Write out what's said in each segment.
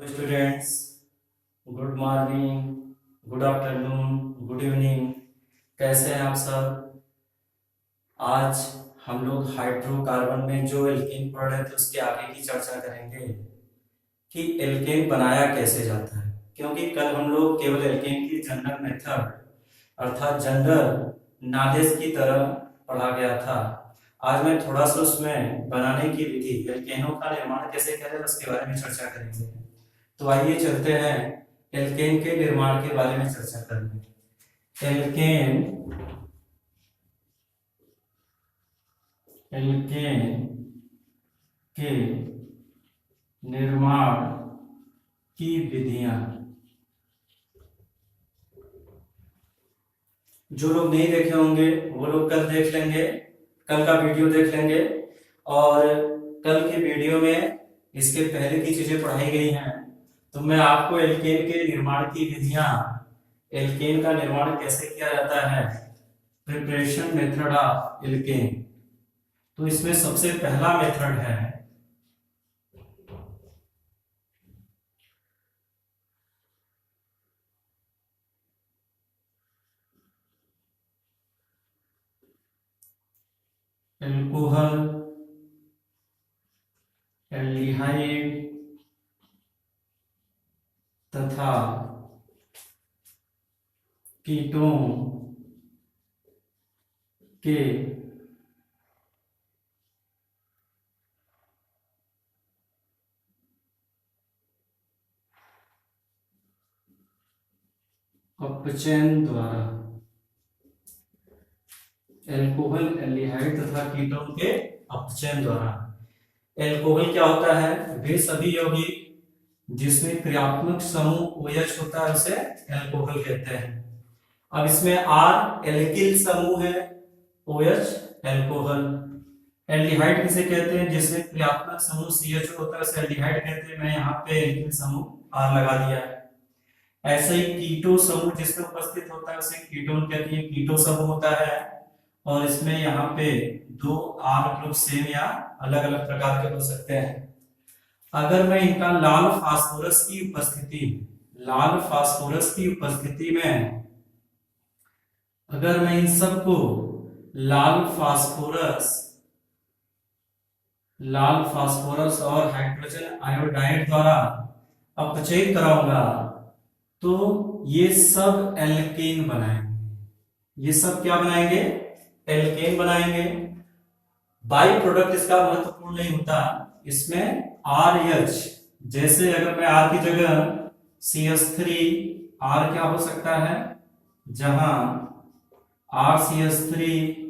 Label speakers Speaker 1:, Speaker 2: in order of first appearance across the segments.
Speaker 1: Students, good morning, good afternoon, good evening. कैसे हैं आप सब? आज हम लोग हाइड्रोकार्बन में जो एल्केन प्रोडक्ट है उसके आगे की चर्चा करेंगे कि एल्केन बनाया कैसे जाता है। क्योंकि कल हम लोग केवल एल्केन की जनरल मेथड अर्थात जनरल नॉलेज की तरह पढ़ा गया था। आज मैं थोड़ा सा उसमें बनाने की विधि, एल्केनों का निर्माण कैसे करें उसके बारे में चर्चा करेंगे। तो आइए चलते हैं एल्केन के निर्माण के बारे में चर्चा करने। एल्केन एल्केन के निर्माण की विधियां। जो लोग नहीं देखे होंगे वो लोग कल देख लेंगे, कल का वीडियो देख लेंगे। और कल के वीडियो में इसके पहले की चीजें पढ़ाई गई हैं। तो मैं आपको एल्केन के निर्माण की विधियां, एल्केन का निर्माण कैसे किया जाता है, प्रिपरेशन मेथड ऑफ एल्केन। तो इसमें सबसे पहला मेथड है एल्कोहल एल्डिहाइड तथा कीटोन के अपचयन द्वारा, एल्कोहल एल्डिहाइड तथा कीटोन के अपचयन द्वारा। एल्कोहल क्या होता है? वे सभी यौगिक जिसमें क्रियात्मक समूह OH होता है उसे एल्कोहल कहते हैं। अब इसमें R एल्किल समूह है, OH एल्कोहल। एल्डिहाइड किसे कहते हैं? जिसमें क्रियात्मक समूह CH होता है उसे एल्डिहाइड कहते हैं। मैं यहाँ पे एल्किल समूह R लगा दिया है। ऐसे ही कीटो समूह जिसमें उपस्थित होता है उसे कीटोन कहते हैं, कीटो समूह होता है। और इसमें यहाँ पे दो R ग्रुप सेम या अलग अलग प्रकार के हो सकते हैं। अगर मैं इनका लाल फास्फोरस की उपस्थिति में अगर मैं इन सबको लाल फास्फोरस और हाइड्रोजन आयोडाइड द्वारा अपचयित कराऊंगा तो ये सब एल्केन बनाएंगे। ये सब क्या बनाएंगे? एल्केन बनाएंगे। बाई प्रोडक्ट इसका महत्वपूर्ण नहीं होता। इसमें RH, जैसे अगर मैं R की जगह CH3, R क्या हो सकता है? जहां RCH3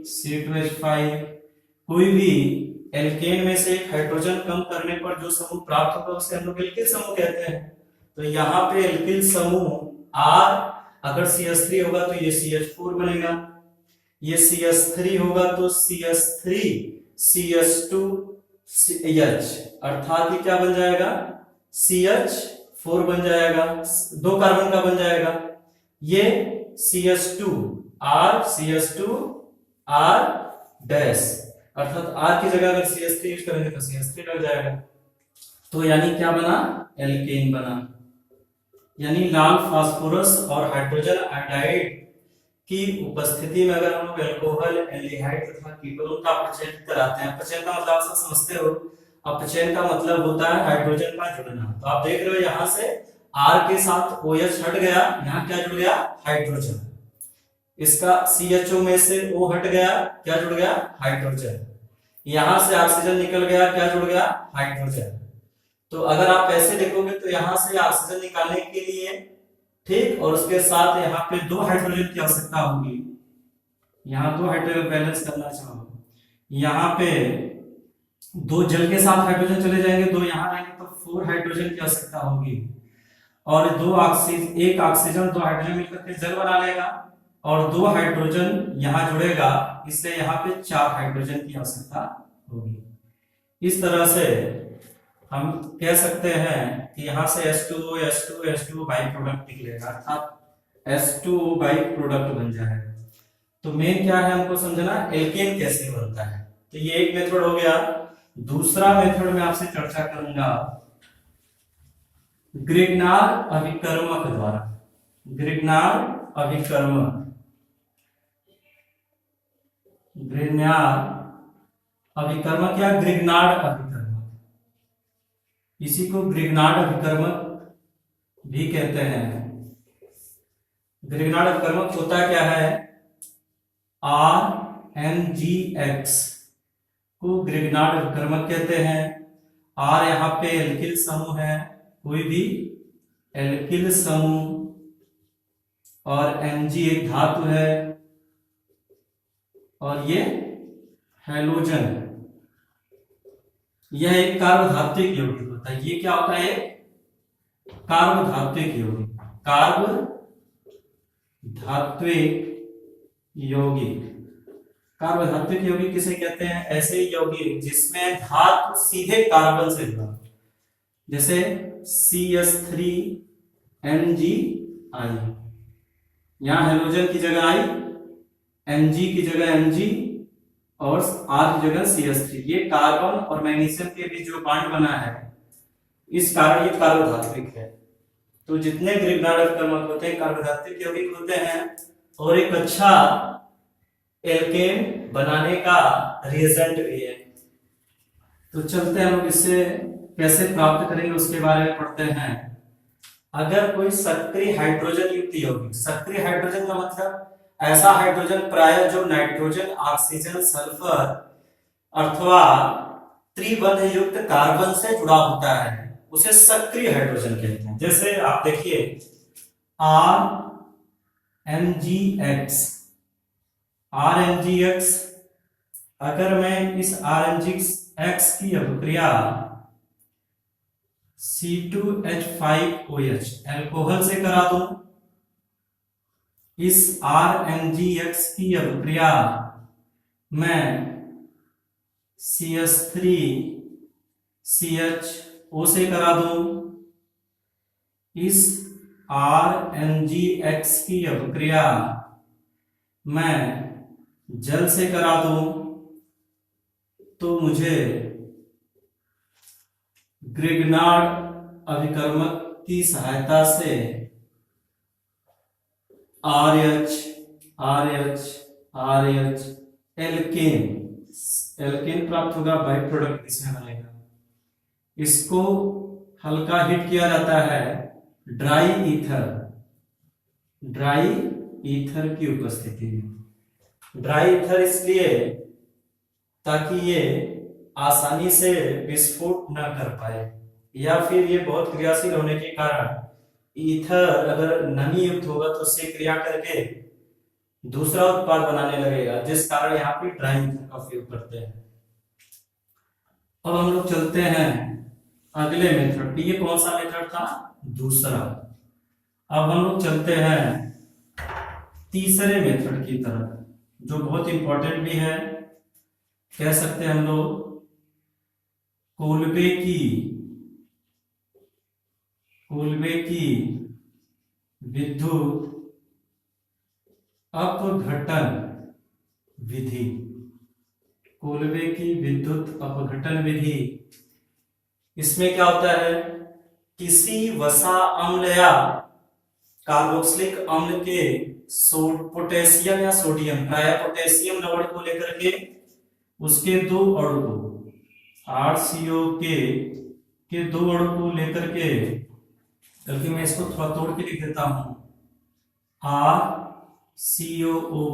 Speaker 1: C2H5, कोई भी एल्केन में से एक हाइड्रोजन कम करने पर जो समूह प्राप्त होगा उसे हम लोग एल्किल समूह कहते हैं। तो यहाँ पे एल्किल समूह R, अगर CH3 होगा तो ये CH4 बनेगा, ये CH3 होगा तो CH3 CH2H, अर्थात ये क्या बन जाएगा? CH4 बन जाएगा, दो कार्बन का बन जाएगा। ये CH2 R डैश, अर्थात R की जगह अगर CH3 यूज करेंगे तो CH3 लग जाएगा। तो यानी क्या बना? एल्केन बना। यानी लाल फास्फोरस और हाइड्रोजन आयोडाइड की उपस्थिति में अगर हम लोग एल्कोहल एल्डिहाइड तथा कीटोन का अपचयन कराते हैं। अपचयन का मतलब आप समझते हो, अपचयन का मतलब होता है हाइड्रोजन का जुड़ना। तो आप देख रहे हो यहाँ से R के साथ OH हट गया, यहाँ क्या जुड़ गया? हाइड्रोजन। इसका CHO में से O हट गया, क्या जुड़ गया? हाइड्रोजन। यहां से ऑक्सीजन निकल गया, क्या जुड़ गया? हाइड्रोजन। तो अगर आप ऐसे देखोगे तो यहां से ऑक्सीजन निकालने के लिए, ठीक, और उसके साथ यहाँ पे दो हाइड्रोजन की आवश्यकता होगी। यहाँ दो हाइड्रोजन बैलेंस करना चाहो, यहाँ पे दो जल के साथ हाइड्रोजन चले जाएंगे, दो यहाँ रहेंगे तो 4 हाइड्रोजन की आवश्यकता होगी। और एक ऑक्सीजन दो हाइड्रोजन मिलकर के जल बना लेगा और दो हाइड्रोजन यहाँ जुड़ेगा, इससे यहाँ पे 4 हाइड्रोजन की आवश्यकता होगी। इस तरह से हम कह सकते हैं कि यहाँ से H2O बाई प्रोडक्ट निकलेगा, अर्थात H2O बाई प्रोडक्ट बन जाएगा। तो मेन क्या है हमको समझना, एल्केन कैसे बनता है। तो ये एक मेथड हो गया। दूसरा मेथड में आपसे चर्चा करूंगा ग्रिग्नार अभिकर्मक द्वारा, ग्रिग्नार अभिकर्मक, ग्रिग्नार अभिकर्मक या ग्रिग्नार्ड अभिकर्मक, इसी को ग्रिग्नार्ड अभिकर्मक भी कहते हैं। ग्रिग्नार्ड अभिकर्मक होता क्या है, RMgX को ग्रिग्नार्ड अभिकर्मक कहते हैं। R यहाँ पे एल्किल समूह है, कोई भी एल्किल समूह, और Mg एक धातु है, और ये हैलोजन, यह एक कार्बधात्विक यौगिक होता है। ये क्या होता है, कार्बधात्विक यौगिक, कार्बधात्विक यौगिक। कार्बधात्विक यौगिक किसे कहते हैं, ऐसे यौगिक जिसमें धातु सीधे कार्बन से जुड़ा, जैसे CH3NgI, यहां हेलोजन की जगह आई, Mg की जगह Mg, और R की जगह CH3। ये कार्बन और मैग्नीशियम के बीच जो बॉन्ड बना है, इस कारण ये कार्बोधात्विक है। तो जितने ग्रिग्नार्ड अभिकर्मक होते हैं कार्बोधात्विक यौगिक होते हैं, और एक अच्छा एल्केन बनाने का रिएजेंट भी है। तो चलते हैं हम लोग इससे कैसे प्राप्त करेंगे उसके बारे में पढ़ते हैं। अगर कोई सक्रिय हाइड्रोजन युक्त यौगिक, सक्रिय हाइड्रोजन का मतलब ऐसा हाइड्रोजन प्राय जो नाइट्रोजन, ऑक्सीजन, सल्फर अथवा त्रिबंध युक्त कार्बन से जुड़ा होता है, उसे सक्रिय हाइड्रोजन कहते हैं। जैसे आप देखिए RMgX, अगर मैं इस RMgX की अभिक्रिया C2H5OH अल्कोहल से करा दूं, इस RMgX की अभिक्रिया मैं CH3CHO से करा दूं, इस RMgX की अभिक्रिया मैं जल से करा दूं, तो मुझे ग्रिग्नार्ड अभिकर्मक की सहायता से RH एल्केन प्राप्त होगा, बाई प्रोडक्ट इसमें बनेगा। इसको हल्का हीट किया जाता है ड्राई ईथर की उपस्थिति में। ड्राई ईथर इसलिए ताकि ये आसानी से विस्फोट न कर पाए, या फिर ये बहुत क्रियाशील होने के कारण ईथर अगर नमी युक्त होगा तो उससे क्रिया करके दूसरा उत्पाद बनाने लगेगा, जिस कारण यहाँ पे ड्राई ईथर का उपयोग करते हैं। अब हम लोग चलते हैं अगले मेथड। ये कौन सा मेथड था, दूसरा। अब हम लोग चलते हैं तीसरे मेथड की तरफ, जो बहुत इंपॉर्टेंट भी है, कह सकते हैं हम लोग कोल्बे की विद्युत अपघटन विधि। कोल्बे की विद्युत अपघटन विधि, इसमें क्या होता है, किसी वसा अम्ल या कार्बोक्सिलिक अम्ल के पोटेशियम या सोडियम, प्राय पोटेशियम लवण को लेकर के उसके दो अणु को, RCO के दो अणु को लेकर के, बल्कि मैं इसको थोड़ा तोड़ के लिख देता हूं, RCOO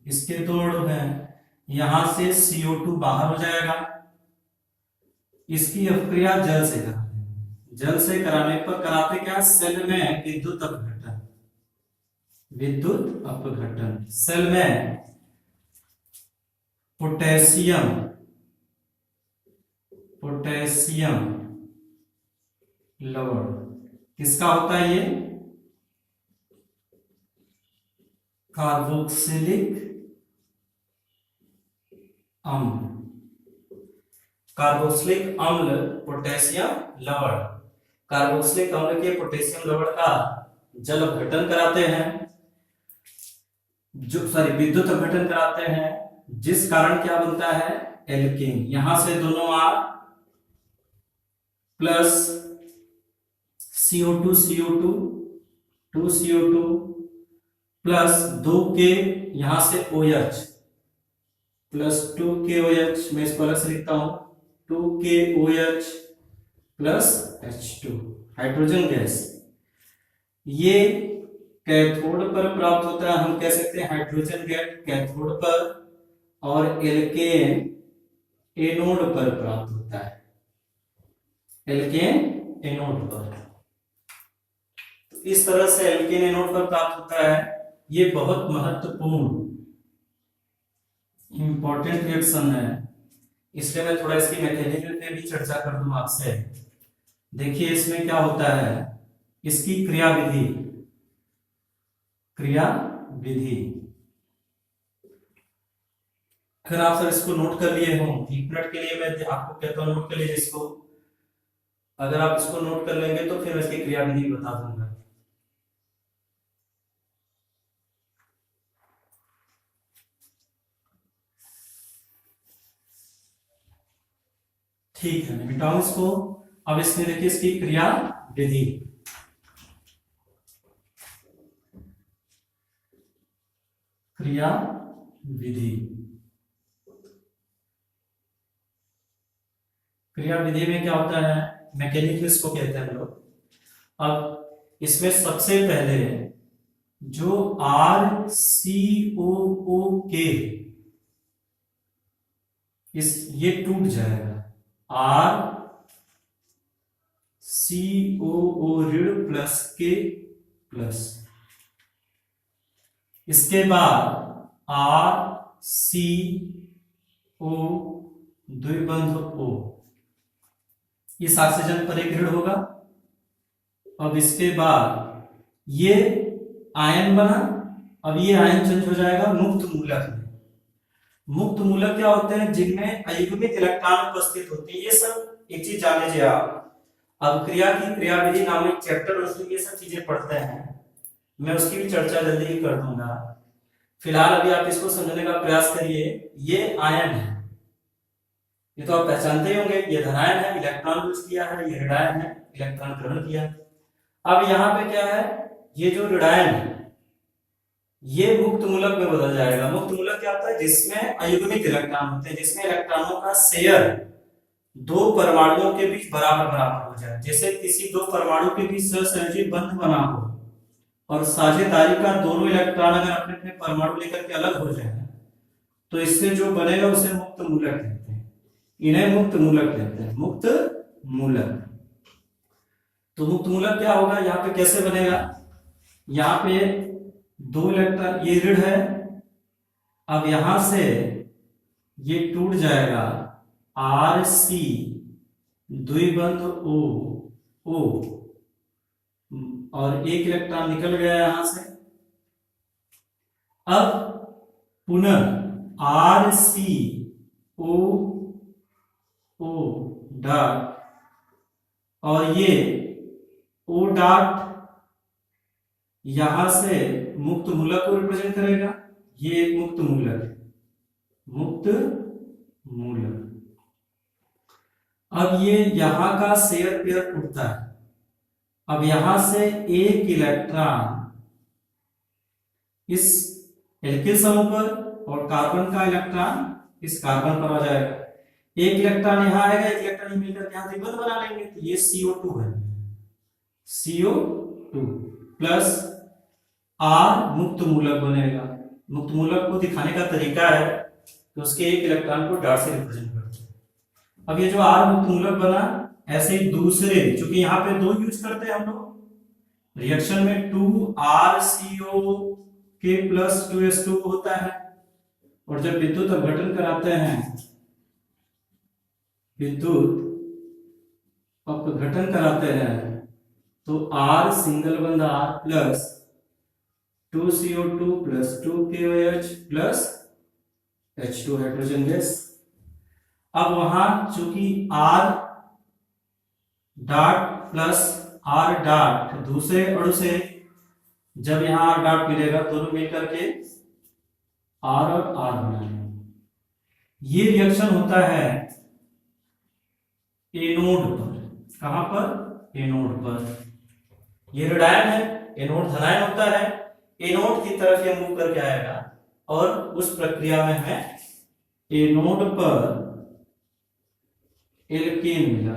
Speaker 1: इसके दो अणु हैं, यहां से CO2 बाहर हो जाएगा। इसकी अपक्रिया जल से कराते, जल से कराने पर कराते क्या, सेल में विद्युत अपघटन, सेल में पोटेशियम लवण, किसका होता है ये, कार्बोक्सिलिक अम्ल, कार्बोक्सिलिक अम्ल पोटेशियम लवण, कार्बोक्सिलिक अम्ल के पोटेशियम लवण का जल अपघटन कराते हैं, विद्युत अपघटन कराते हैं, जिस कारण क्या बनता है, एल्केन। यहां से दोनों R plus CO2 2CO2 plus 2K यहां से OH प्लस 2KOH, मैं इसको अलग से लिखता हूं 2KOH plus H2 hydrogen gas. ये कैथोड पर प्राप्त होता है, हम कह सकते हैं हाइड्रोजन गैस कैथोड पर, और एल्केन एनोड पर प्राप्त होता है, एल्केन एनोड पर। तो इस तरह से एल्केन एनोड पर प्राप्त होता है। ये बहुत महत्वपूर्ण इंपॉर्टेंट रिएक्शन है, इसलिए मैं थोड़ा इसकी मैकेनिज्म पे भी चर्चा कर दूं आपसे। देखिए इसमें क्या होता है, इसकी क्रियाविधि अगर आप सर इसको नोट कर लिए हो, 1 मिनट के लिए मैं आपको कहता हूं नोट कर लीजिए इसको। अगर आप इसको नोट कर लेंगे तो फिर इसकी क्रियाविधि बता दूंगा। ठीक है, मैं मिटाऊं इसको। अब इसमें देखिए इसकी क्रियाविधि, क्रियाविधि में क्या होता है, मैकेनिज्म इसको कहते हैं हम लोग। अब इसमें सबसे पहले जो RCOO के ये टूट जाएगा, RCOO ऋण प्लस के प्लस। इसके बाद RCO द्विबंध O, इस ऑक्सीजन पर एक ऋण होगा। अब इसके बाद ये आयन बना, अब ये आयन चेंज हो जाएगा मुक्त मूलक में। मुक्त मूलक क्या होते हैं, जिनमें अयुग्मित इलेक्ट्रॉन उपस्थित होते हैं। ये सब एक चीज जान लीजिए आप, अब क्रिया की क्रियाविधि नामक चैप्टर उसमें ये सब चीजें पढ़ते हैं, मैं उसकी भी चर्चा जल्दी ही कर दूंगा। फिलहाल अभी आप इसको समझने का प्रयास करिए। ये आयन है, ये तो आप पहचानते ही होंगे, ये धनायन है, इलेक्ट्रॉन यूज किया है, ये ऋणायन है, इलेक्ट्रॉन ग्रहण किया। अब यहाँ पे क्या है, ये जो ऋणायन है ये मुक्त मूलक में बदल जाएगा। मुक्त मूलक क्या होता है, जिसमें अयुग्मित इलेक्ट्रॉन होते हैं, जिसमें इलेक्ट्रॉनों का शेयर दो परमाणुओं के बीच बराबर बराबर हो जाए। जैसे किसी दो परमाणु के बीच सहसंयोजी बंध बना हो और साझेदारी का दोनों इलेक्ट्रॉन अगर अपने अपने परमाणु लेकर के अलग हो जाए तो इससे जो बनेगा उसे मुक्त मूलक कहते हैं। इन्हें मुक्त मूलक कहते हैं, मुक्त मूलक। तो मुक्त मूलक क्या होगा, यहाँ पे कैसे बनेगा, यहाँ पे दो इलेक्ट्रॉन, ये ऋण है, अब यहां से ये टूट जाएगा RC द्विबंध O और एक इलेक्ट्रॉन निकल गया यहां से। अब पुनः RCOO डॉट और ये O डॉट यहां से मुक्त मूलक को रिप्रेजेंट करेगा। ये एक मुक्त मूलक है, मुक्त मूलक। अब ये यहां का शेयर पेयर टूटता है, अब यहां से एक इलेक्ट्रॉन इस एल्किल समूह पर और कार्बन का इलेक्ट्रॉन इस कार्बन पर आ जाएगा। एक इलेक्ट्रॉन यहां आएगा, एक इलेक्ट्रॉन मिलकर यहां द्विबंध बना लेंगे, तो ये CO2 है, CO2 प्लस R मुक्त मूलक बनेगा। मुक्त मूलक को दिखाने का तरीका है कि उसके एक इलेक्ट्रॉन को डॉट से रिप्रेजेंट करते हैं। अब ये जो R मुक्त मूलक बना, ऐसे ही दूसरे, चूंकि यहाँ पे दो यूज करते हैं हम लोग रिएक्शन में, 2RCO के प्लस 2S2 होता है, और जब विद्युत अपघटन कराते हैं, विद्युत अपघटन कराते हैं तो R सिंगल बंद R plus 2CO2 plus 2KOH plus H2 hydrogen gas. अब वहां चूंकि R dot plus R dot दूसरे अणु से जब यहां R डॉट मिलेगा, दोनों मिलकर के R और R बनाएंगे। ये रिएक्शन होता है एनोड पर। कहां पर, एनोड पर। ये रेडायन है, एनोड धनायन होता है, एनोड की तरफ ये मूव करके आएगा और उस प्रक्रिया में हमें एनोड पर एल्केन मिला,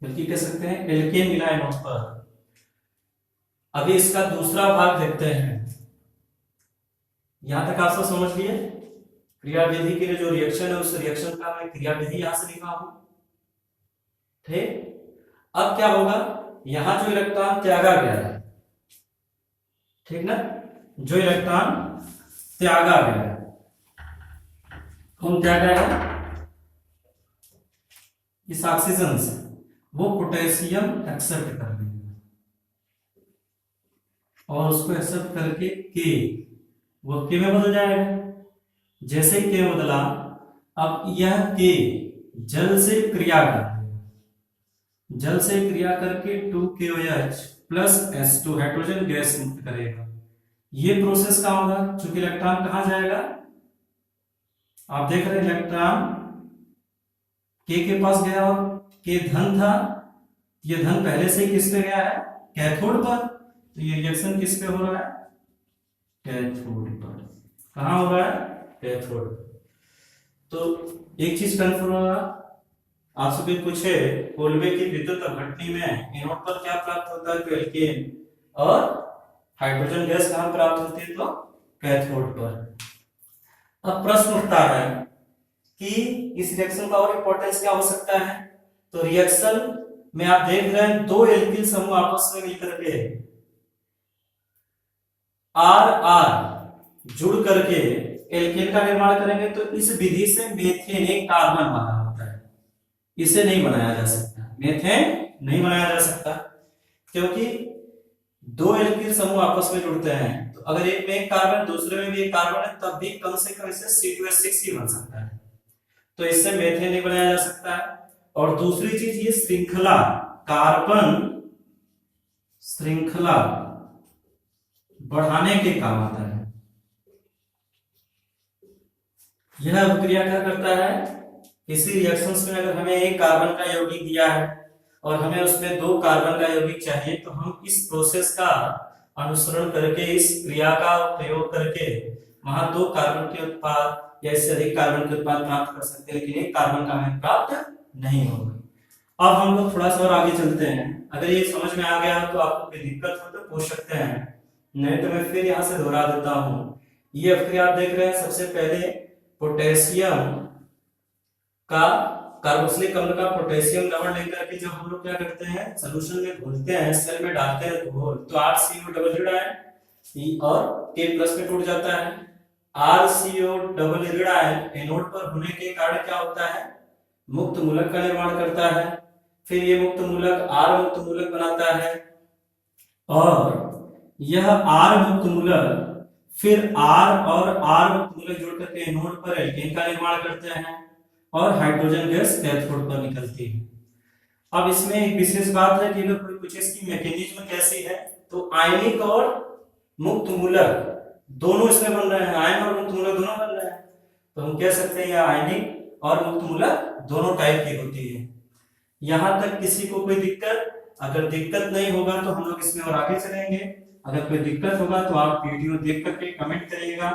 Speaker 1: बल्कि कह सकते हैं एल्केन मिला एनोड पर। अभी इसका दूसरा भाग देखते हैं। यहां तक आप सब समझ लिए? क्रियाविधि के लिए जो रिएक्शन है उस रिएक्शन का मैं क्रियाविधि यहां से लिखा हूं, ठीक। अब क्या होगा, यहां जो इलेक्ट्रॉन त्यागा गया है, ठीक ना, जो इलेक्ट्रॉन त्यागा गया है, कौन त्यागा है, इस ऑक्सीजन से, वो पोटेशियम एक्सेप्ट कर लेगा और उसको एक्सेप्ट करके के, वो के में बदल जाएगा। जैसे के बदला, अब यह के जल से क्रिया कर देगा, जल से क्रिया करके 2KOH plus H2 hydrogen gas मुक्त करेगा। ये प्रोसेस क्या होगा, चूंकि इलेक्ट्रॉन कहां जाएगा, आप देख रहे हैं इलेक्ट्रॉन के पास गया और के धन था, ये धन पहले से किस पे गया है, कैथोड पर, तो ये रिएक्शन किस पे हो रहा है, कैथोड पर। कहां हो रहा है, कैथोड। तो एक चीज कंफर्म होगा, आपसे भी पूछे कोलबे की विद्युत अपघटनी में एनोड पर क्या प्राप्त होता है, तो एल्केन, और हाइड्रोजन गैस कहां प्राप्त होती है, तो कैथोड पर। अब प्रश्न उठता है कि इस रिएक्शन का और इंपॉर्टेंस क्या हो सकता है। तो रिएक्शन में आप देख रहे हैं दो एल्किल समूह आपस में मिलकर के आर आर जुड़ करके एल्केन का निर्माण करेंगे, तो इस विधि से मेथेन एक कार्बन बना होता है, इसे नहीं बनाया जा सकता, मेथेन नहीं बनाया जा सकता, क्योंकि दो एल्किल समूह आपस में जुड़ते हैं, तो अगर एक में एक कार्बन दूसरे में भी एक कार्बन है, तब भी कम से कम इससे C2H6 ही बन सकता है, तो इससे मेथेन नहीं बनाया जा सकता है। और दूसरी चीज, ये श्रृंखला, कार्बन श्रृंखला बढ़ाने के काम आता है। यह अभिक्रिया क्या करता है, किसी रिएक्शंस में अगर हमें एक कार्बन का यौगिक दिया है और हमें उसमें दो कार्बन का यौगिक चाहिए, तो हम इस प्रोसेस का अनुसरण करके, इस क्रिया का प्रयोग करके वहां दो कार्बन के उत्पाद या इससे अधिक कार्बन के उत्पाद प्राप्त कर सकते हैं, लेकिन एक कार्बन का हमें प्राप्त नहीं होगा। अब हम लोग थोड़ा सा और आगे चलते हैं। अगर ये समझ में आ गया तो आपको कोई दिक्कत हो तो पूछ सकते हैं, नहीं तो मैं फिर यहां से दोहरा देता हूं। ये अभिक्रिया आप देख रहे हैं, सबसे पहले पोटेशियम का कार्बोक्सिलिक अम्ल का पोटेशियम डबल लेकर के जब हम लोग क्या करते हैं, सोल्यूशन में घोलते हैं, सेल में डालते हैं घोल, तो RCO डबल ऋण आयन और K प्लस में टूट जाता है। RCO डबल ऋण आयन एनोड पर होने के कारण क्या होता है, मुक्त मूलक का निर्माण करता है, फिर ये मुक्त मूलक R मुक्त मूलक बनाता है, और यह R मुक्त मूलक फिर R और R मुक्त मूलक जोड़ करके एनोड पर एल्केन का निर्माण करते हैं और हाइड्रोजन गैस कैथोड पर निकलती है। अब इसमें एक विशेष बात है कि अगर कोई पूछे इसकी मैकेनिज्म कैसी है, तो आयनिक और मुक्त मूलक दोनों इसमें बन रहे हैं, आयन और मुक्त मूलक दोनों बन रहे हैं, तो हम कह सकते हैं यह आयनिक और मुक्त मूलक दोनों टाइप की होती है। यहां तक किसी को कोई दिक्कत, अगर दिक्कत नहीं होगा तो हम लोग इसमें और आगे चलेंगे। अगर कोई दिक्कत होगा तो आप वीडियो देख करके कमेंट करिएगा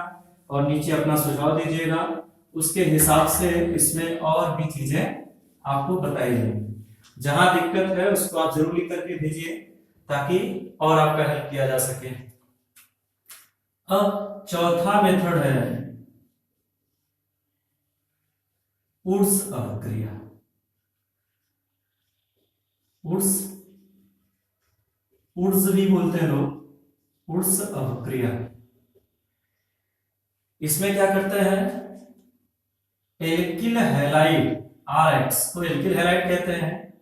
Speaker 1: और नीचे अपना सुझाव दीजिएगा, उसके हिसाब से इसमें और भी चीजें आपको बताई जाएंगी। जहां दिक्कत है उसको आप जरूर लिख करके भेजिए ताकि और आपका हेल्प किया जा सके। अब चौथा मेथड है वुड्स अभिक्रिया। वुड्स भी बोलते हैं लोग, वुड्स अभिक्रिया। इसमें क्या करते हैं, एल्किल हैलाइड RX को एल्किल हैलाइड कहते हैं।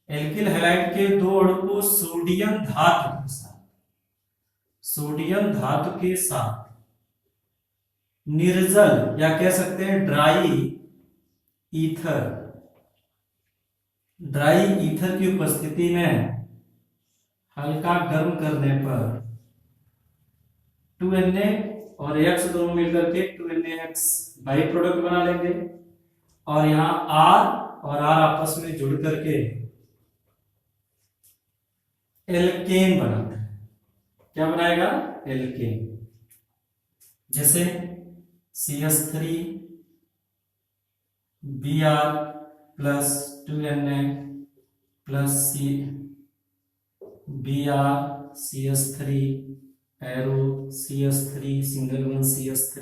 Speaker 1: एल्किल हैलाइड के दो अणु को सोडियम धातु के साथ निर्जल या कह सकते हैं ड्राई ईथर की उपस्थिति में हल्का गर्म करने पर 2Na और X दोनों मिलकर के 2NaX बाई प्रोडक्ट बना लेंगे, और यहाँ R और R आपस में जुड़ करके एल्केन बनाता है। क्या बनाएगा? एल्केन। जैसे CH3 Br plus 2Na plus Br CH3 arrow CH3 single one CH3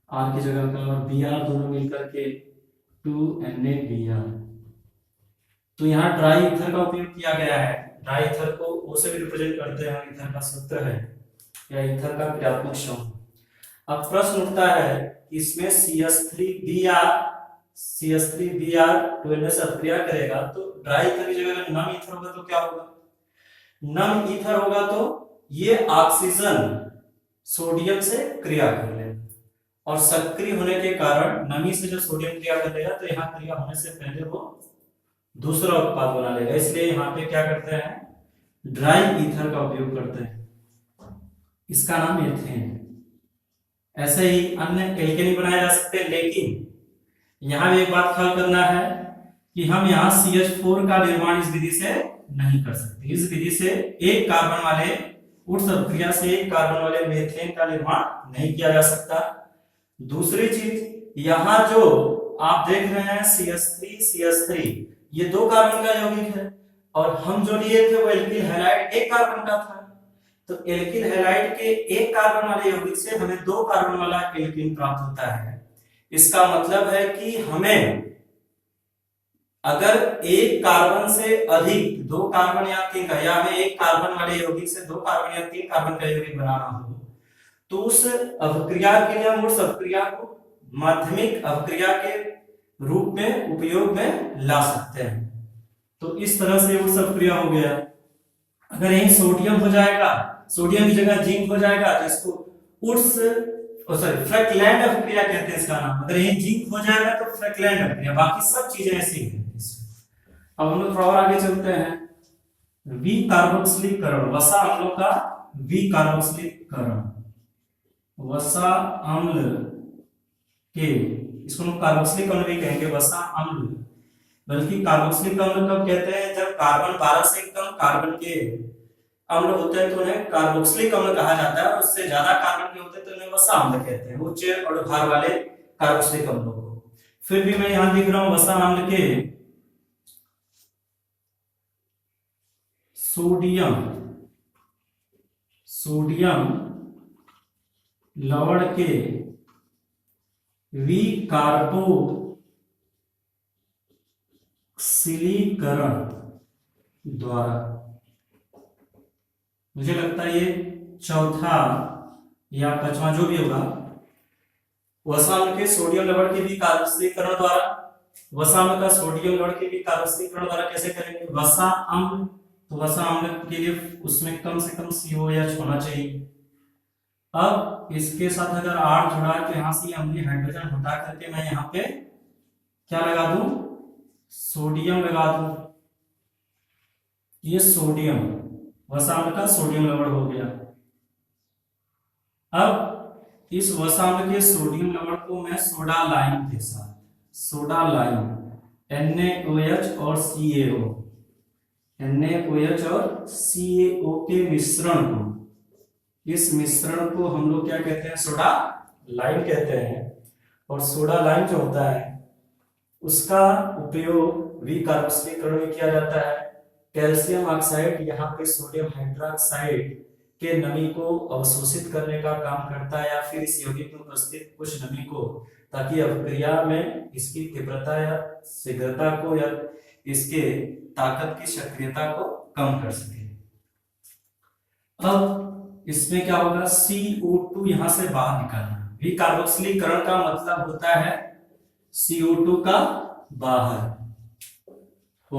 Speaker 1: R की जगह का और Br दोनों मिलकर के 2NaBr। तो यहाँ ड्राई ईथर का उपयोग किया गया है। ड्राई ईथर को O से भी रिप्रेजेंट करते हैं, ईथर का सूत्र है या ईथर का क्रियात्मक समूह। अब प्रश्न उठता है कि इसमें CH3Br 2Na से अपक्रिया करेगा तो ड्राई ईथर की जगह अगर नम ईथर होगा तो क्या होगा? नम ईथर होगा तो ये ऑक्सीजन सोडियम से क्रिया कर लेगा और सक्रिय होने के कारण नमी से जो सोडियम क्रिया कर लेगा तो यहाँ क्रिया होने से पहले वो दूसरा उत्पाद बना लेगा। इसलिए यहाँ पे क्या करते हैं? ड्राई ईथर का उपयोग करते हैं। इसका नाम एथेन। ऐसे ही अन्य एल्केन बनाए जा सकते हैं, लेकिन यहाँ भी एक बात ख्याल करना है कि हम यहाँ CH4 का निर्माण इस विधि से नहीं कर सकते। इस विधि से एक कार्बन वाले उस अभिक्रिया से एक कार्बन वाले मीथेन का निर्माण नहीं किया जा सकता। दूसरी चीज, यहाँ जो आप देख रहे हैं CH3 ये दो कार्बन का यौगिक है और हम जो लिए थे वो एल्किल हैलाइड एक कार्बन का था। तो एल्किल हैलाइड के एक कार्बन वाले यौगिक से हमें दो कार्बन वाला एल्कीन प्राप्त होता है। इसका मतलब है कि हमें अगर एक कार्बन से अधिक दो कार्बन या तीन का, या हमें एक कार्बन वाले यौगिक से दो कार्बन या तीन कार्बन का यौगिक बनाना हो तो उस अभिक्रिया के लिए हम उस अभिक्रिया को माध्यमिक अभिक्रिया के रूप में उपयोग में ला सकते हैं। तो इस तरह से उस अभिक्रिया हो गया। अगर यही सोडियम हो जाएगा, सोडियम की जगह जिंक हो जाएगा तो इसको फ्रैक्लैंड अभिक्रिया कहते हैं इसका नाम। अगर यही जिंक हो जाएगा तो फ्रैक्लैंड अभिक्रिया। बाकी सब चीजें ऐसी हैं। अब हम लोग थोड़ा और आगे चलते हैं। विकार्बोक्सिलीकरण, वसा अम्लों का विकार्बोक्सिलीकरण। वसा अम्ल के, इसको हम कार्बोक्सिलिक अम्ल भी कहेंगे, वसा अम्ल। बल्कि कार्बोक्सिलिक अम्ल कब कहते हैं? जब कार्बन 12 से कम कार्बन के अम्ल होते हैं तो उन्हें कार्बोक्सिलिक अम्ल कहा जाता है, और उससे ज्यादा कार्बन के होते हैं तो उन्हें वसा अम्ल कहते हैं, उच्च अणुभार वाले कार्बोक्सिलिक अम्लों को। फिर भी मैं यहां लिख रहा हूं वसा अम्ल के सोडियम लवण के विकार्बोक्सिलीकरण द्वारा। मुझे लगता है ये चौथा या पांचवा जो भी होगा। वसा अम्ल के सोडियम लवण के विकार्बोक्सिलीकरण द्वारा। वसा अम्ल का सोडियम लवण के विकार्बोक्सिलीकरण द्वारा कैसे करेंगे? वसा अम्ल, तो वसा अम्ल के लिए उसमें कम से कम COH होना चाहिए। अब इसके साथ अगर R जुड़ा है तो यहां से अम्लीय हाइड्रोजन हटा करके मैं यहाँ पे क्या लगा दूं? सोडियम लगा दूं। ये सोडियम, वसा अम्ल का सोडियम लवण हो गया। अब इस वसा अम्ल के सोडियम लवण को मैं सोडा लाइम के साथ, सोडा लाइम NaOH और CaO, NaOH और CaO के मिश्रण को, इस मिश्रण को हम लोग क्या कहते हैं? सोडा लाइम कहते हैं। और सोडा लाइम जो होता है उसका उपयोग विकार्बोक्सिलीकरण में किया जाता है। कैल्शियम ऑक्साइड यहाँ पे सोडियम हाइड्रोक्साइड के नमी को अवशोषित करने का काम करता है, या फिर इस यौगिक में उपस्थित कुछ नमी को, ताकि अभिक्रिया में इसकी तीव्रता या शीघ्रता को या इसके ताकत की सक्रियता को कम कर सके। अब इसमें क्या होगा? CO2 यहां से बाहर निकालना। विकार्बोक्सिलीकरण का मतलब होता है CO2 का बाहर।